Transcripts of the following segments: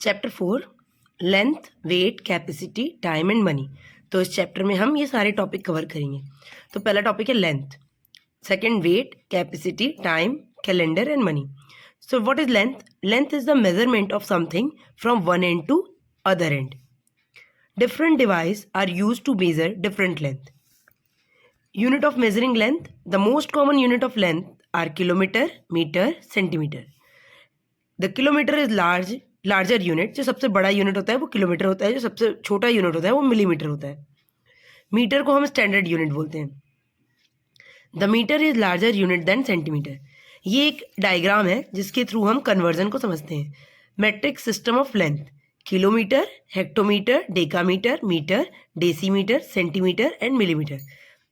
Chapter 4 length, weight, capacity, time and money. तो इस chapter में हम ये सारे टॉपिक कवर करेंगे। तो पहला टॉपिक है length, second weight, capacity, time, calendar and money. So what is length? Length is the measurement of something from one and to other end. Different devices are used to measure different length. Unit of measuring length. The most common unit of length are kilometer, meter, centimeter. The kilometer is larger unit. जो सबसे बड़ा unit होता है वो kilometre होता है, जो सबसे छोटा यूनिट होता है वो मिलीमीटर होता है. मीटर को हम स्टैंडर्ड यूनिट बोलते हैं. The metre is larger unit than centimetre. ये एक डायग्राम है जिसके थ्रू हम कन्वर्जन को समझते हैं. Metric system of length. Kilometre, hectometre, decametre, metre, decimetre, centimetre and millimetre.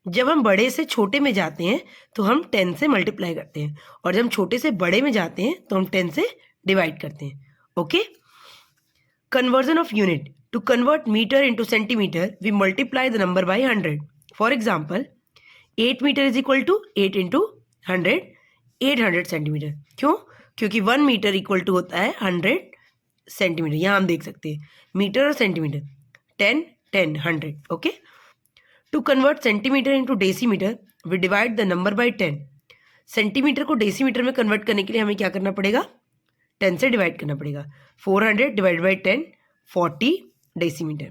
जब हम बड़े से छोटे में जाते हैं तो हम 10 से मल्टीप्लाई करते हैं, और जब हम छोटे से बड़े में जाते हैं तो हम 10 से डिवाइड करते हैं. Okay. Conversion of unit. To convert metre into centimetre we multiply the number by 100. For example 8 metre is equal to 8 into 100, 800 centimetre. क्यों? क्योंकि 1 मीटर इक्वल टू होता है 100 सेंटीमीटर. यहाँ हम देख सकते हैं मीटर और centimetre. 10 10 100. Okay. To convert centimetre into decimetre we divide the number by 10. Centimetre को डेसीमीटर में कन्वर्ट करने के लिए हमें क्या करना पड़ेगा? 10 से डिवाइड करना पड़ेगा. 400 divide by 10 40 decimetre.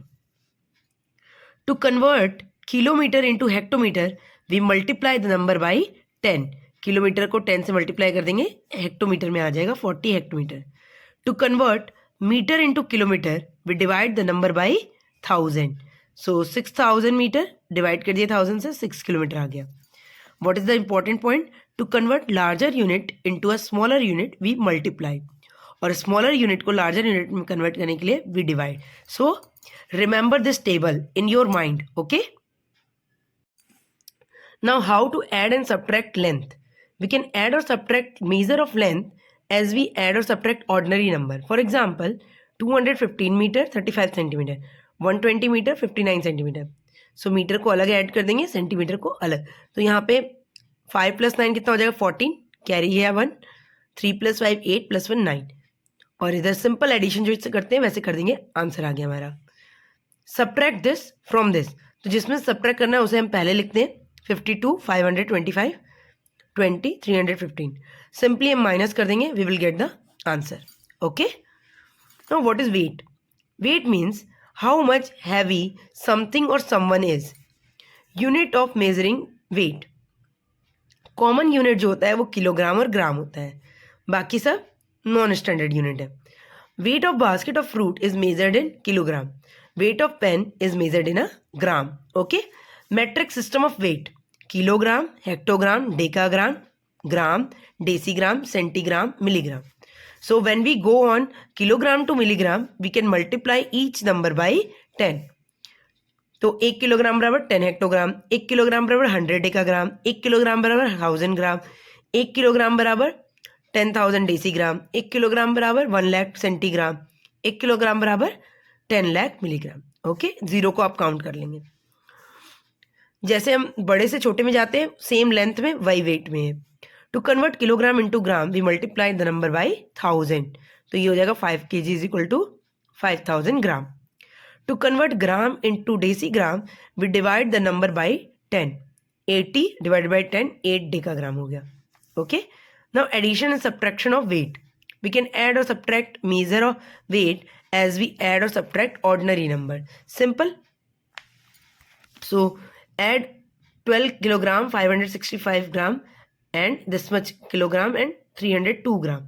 To convert kilometre into hectometre we multiply the number by 10. Kilometre को 10 से मल्टीप्लाई कर देंगे, हेक्टोमीटर में आ जाएगा 40 hectometre. To convert metre into kilometre we divide the number by 1000. सो 6000 मीटर डिवाइड कर दिया 1000 से, 6 किलोमीटर आ गया. What is the important point? To convert larger unit into a smaller unit we multiply, और स्मॉलर यूनिट को larger unit में convert करने के लिए we divide. So remember this table in your mind. Okay. Now how to add and subtract length. We can add or subtract measure of length as we add or subtract ordinary number. For example, 215 meter 35 centimeter, 120 meter 59 centimeter. So metre को अलग add कर देंगे, centimetre को अलग. तो यहाँ पे 5 + 9 कितना हो जाएगा? 14. कैरी है 1. 3 + 5 8 + 1 9. और इधर सिंपल एडिशन जो इससे करते हैं वैसे कर देंगे. आंसर आ गया हमारा. Subtract this from this. तो जिसमें सब्ट्रैक्ट करना है उसे हम पहले लिखते हैं. 52 525 20 315. सिंपली हम माइनस कर देंगे, we will get the answer. Okay. Now what is weight? Weight means how much heavy something or someone is. Unit of measuring weight. Common unit जो होता है वो किलोग्राम और ग्राम होता है, बाकी सब नॉन स्टैंडर्ड यूनिट है. Weight of basket of fruit is measured in kilogram. Weight of pen is measured in a gram. Okay. Metric system of weight. Kilogram, hectogram, decagram, gram, decigram, centigram, milligram. So when we go on kilogram to milligram, we can multiply each number by 10. तो 1 kilogram बराबर 10 hectogram, 1 kilogram बराबर 100 decagram, 1 kilogram बराबर 1000 ग्राम, 1 kilogram बराबर 10,000 decigram, 1 kilogram बराबर 1 lakh centigram, 1 kilogram बराबर 10 lakh milligram. Okay. Zero को आप count कर लेंगे. जैसे हम बड़े से छोटे में जाते हैं, सेम लेंथ में वही वेट में है. To convert kilogram into gram we multiply the number by 1000. तो ये हो जाएगा 5 kg is equal to 5000 gram. To convert gram into decigram we divide the number by 10. 80 divide by 10 8 decagram हो गया. Okay. Now addition and subtraction of weight. We can add or subtract measure of weight as we add or subtract ordinary number. Simple. So add 12 kilogram 565 gram and this much kilogram and 302 gram.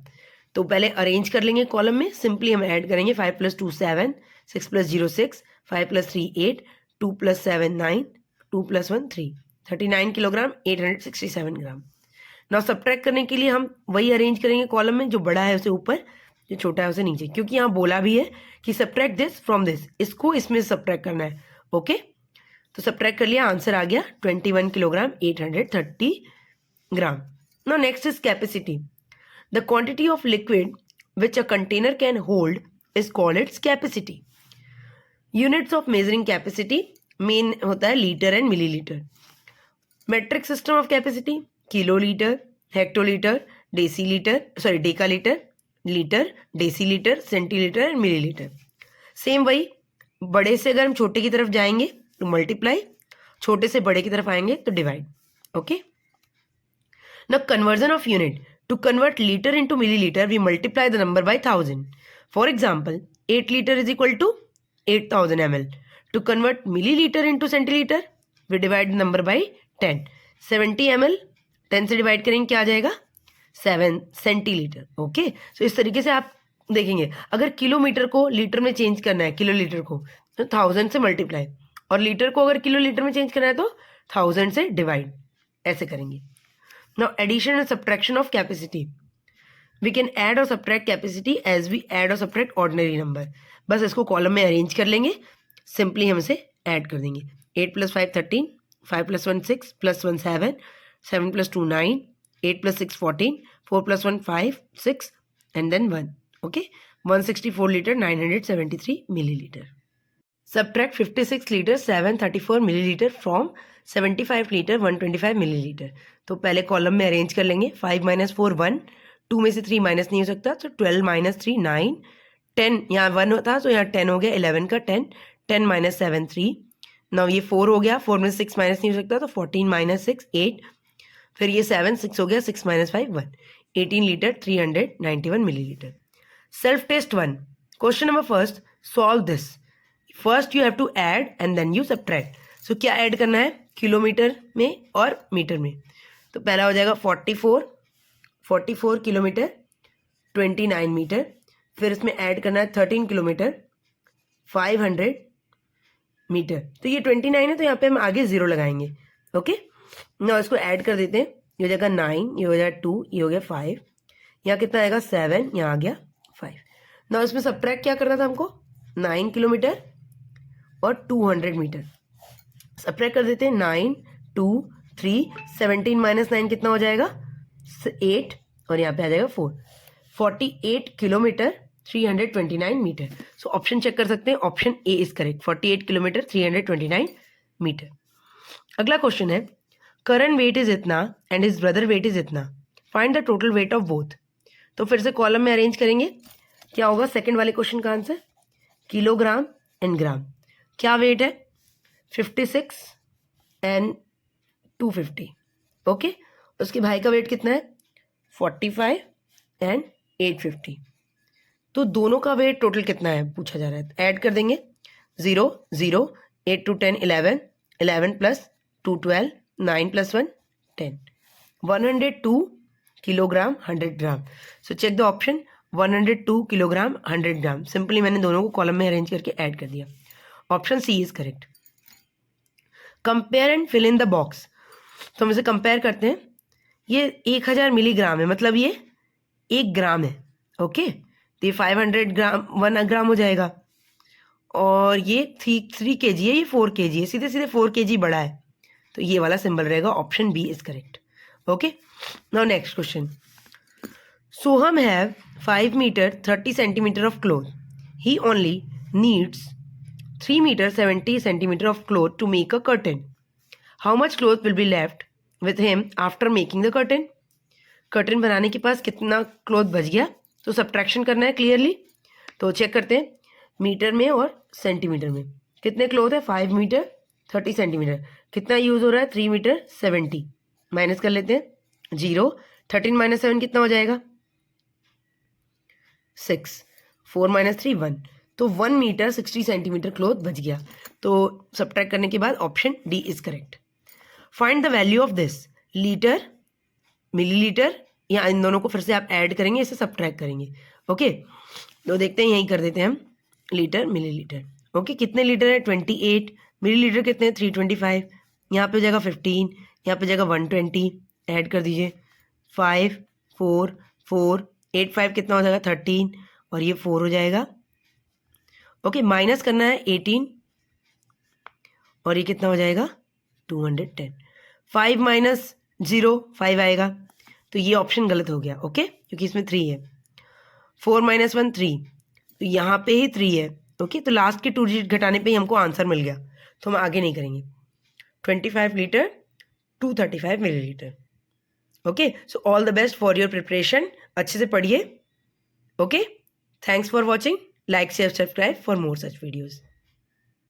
तो पहले arrange कर लेंगे column में. Simply हम add करेंगे. 5 + 2 7, 6 + 0 6, 5 + 3 8, 2 + 7 9, 2 + 1 3, 39 kilogram 867 ग्राम. Now subtract करने के लिए हम वही अरेंज करेंगे कॉलम में. जो बड़ा है उसे ऊपर, जो छोटा है उसे नीचे, क्योंकि यहाँ बोला भी है कि सब्ट्रैक्ट दिस फ्रॉम दिस. इसको इसमें सब्ट्रैक्ट करना है. ओके. तो सब्ट्रैक्ट कर लिया, आंसर आ गया 21 kilogram 830 gram. Now next is capacity. The quantity of liquid which a container can hold is called its capacity. Units of measuring capacity मेन होता है litre and millilitre. Metric system of capacity. Kilolitre, hectolitre, decilitre, decalitre, litre, decilitre, centilitre and millilitre. Same वही, बड़े से अगर हम छोटे की तरफ जाएंगे तो मल्टीप्लाई, छोटे से बड़े की तरफ आएंगे तो divide. Okay, now conversion of unit, to convert litre into millilitre we multiply the number by 1000। For example 8 litre is equal to 8000 ml. To convert millilitre into centilitre we divide the number by 10। 70 ml 10 से divide करेंगे क्या आ जाएगा 7 centilitre. Okay, सो इस तरीके से आप देखेंगे अगर किलोमीटर को लीटर में चेंज करना है, किलोलीटर को तो 1000 से मल्टीप्लाई, और लीटर को अगर किलोलीटर में चेंज करना है तो 1000 से डिवाइड, ऐसे करेंगे। Now addition and subtraction of capacity, we can add or subtract capacity as we add or subtract ordinary number. बस इसको कॉलम में अरेंज कर लेंगे, सिंपली हम इसे ऐड कर देंगे। 8 + 5 13, 5 + 1 6, +1 7, 7 + 2 9, 8 + 6 14, 4 + 1 5 6 and then 1. Okay, 164 liter 973 milliliter. Subtract 56 liter 734 milliliter from 75 liter 125 milliliter. तो पहले कॉलम में अरेंज कर लेंगे। 5 - 4 1, 2 में से 3 माइनस नहीं हो सकता, तो 12 - 3 9, 10 यहाँ 1 होता तो यहाँ 10 हो गया, 11 का 10, 10 - 7 3, नाउ ये 4 हो गया, 4 में से 6 माइनस नहीं हो सकता तो 14 - 6 8, फिर ये 7 6 हो गया, 6 - 5 1, 18 litre 391 millilitre. Self test 1, question number first, solve this. First you have to add and then you subtract. So क्या ऐड करना है किलोमीटर में और मीटर में, तो पहला हो जाएगा 44 किलोमीटर 29 मीटर, फिर इसमें ऐड करना है 13 किलोमीटर 500 मीटर। तो ये 29 है तो यहाँ पे हम आगे 0 लगाएंगे। ओके, ना इसको ऐड कर देते हैं, ये हो जाएगा 9, ये हो जाएगा 2, ये हो गया 5, यहाँ कितना आएगा 7, यहाँ आ गया 5। ना इसमें सब्ट्रैक्ट क्या करना था हमको, 9 किलोमीटर और 200 मीटर। सब्ट्रैक्ट कर देते हैं, 9 2 3, 17 - 9 कितना हो जाएगा 8, और यहाँ पे आ जाएगा 4, 48 kilometre 329 metre. So option check कर सकते हैं, option A is correct, 48 kilometre 329 metre. अगला क्वेश्चन है, करण वेट इज इतना and his brother weight is इतना, find the total weight of both. तो फिर से कॉलम में अरेंज करेंगे, क्या होगा सेकंड वाले क्वेश्चन का आंसर, किलोग्राम एंड ग्राम। क्या वेट है 56 एंड 250। ओके, उसके भाई का वेट कितना है 45 एंड 850। तो दोनों का वेट टोटल कितना है पूछा जा रहा है, ऐड कर देंगे 0 0, 8 - 2 10 11, 11 + 2 12, 9 + 1 10, 102 kilogram 100 gram. So check the option, 102 kilogram 100 gram. Simply मैंने दोनों को कॉलम में अरेंज करके ऐड कर दिया, option C is correct. Compare and fill in the box, तो हम इसे कंपेयर करते हैं। ये 1000 मिलीग्राम है, मतलब ये 1 ग्राम है। ओके, तो ये 500 ग्राम 1 ग्राम हो जाएगा, और ये 3 kg है, ये 4 kg है, सीधे सीधे 4 kg बड़ा है, तो ये वाला सिंबल रहेगा, option B is correct. Okay, now next question, Soham have 5 metre 30 centimetre of cloth, he only needs 3 metre 70 centimetre of cloth to make a curtain, how much cloth will be left with him after making the curtain. Curtain बनाने के पास कितना cloth बच गया, तो subtraction करना है clearly. तो check करते हैं मीटर में और सेंटीमीटर में, कितने क्लोथ है 5 मीटर 30 सेंटीमीटर, कितना यूज़ हो रहा है 3 मीटर 70, माइनस कर लेते हैं 0, 13 - 7 कितना हो जाएगा 6, 4 - 3 1, तो 1 मीटर 60 सेंटीमीटर क्लोथ बच गया। तो सब्ट्रैक्ट करने के बाद option D is correct. Find the value of this, litre millilitre, या इन दोनों को फिर से आप ऐड करेंगे, इसे सब्ट्रैक्ट करेंगे। ओके, तो देखते हैं, यहीं कर देते हैं हम लीटर मिलीलीटर। ओके, कितने लीटर है 28, मिलीलीटर कितने हैं 325, यहाँ पे हो जाएगा 15, यहाँ पे हो जाएगा 120, ऐड कर दीजिए 5 4 4 8 5 कितना हो जाएगा 13, और ये 4 हो जाएगा। ओके, माइनस करना है 18, और ये कितना हो जाएगा 210, 5 - 0 5 आएगा, तो ये ऑप्शन गलत हो गया। ओके, क्योंकि इसमें 3 है, 4 - 1 3, तो यहाँ पे ही 3 है। ओके, तो लास्ट के 2 डिजिट घटाने पे ही हमको आंसर मिल गया, तो हम आगे नहीं करेंगे। 25 litre 235 millilitre. Okay, so all the best for your preparation, अच्छे से पढ़िए। Okay, thanks for watching. Like, share, subscribe for more such videos.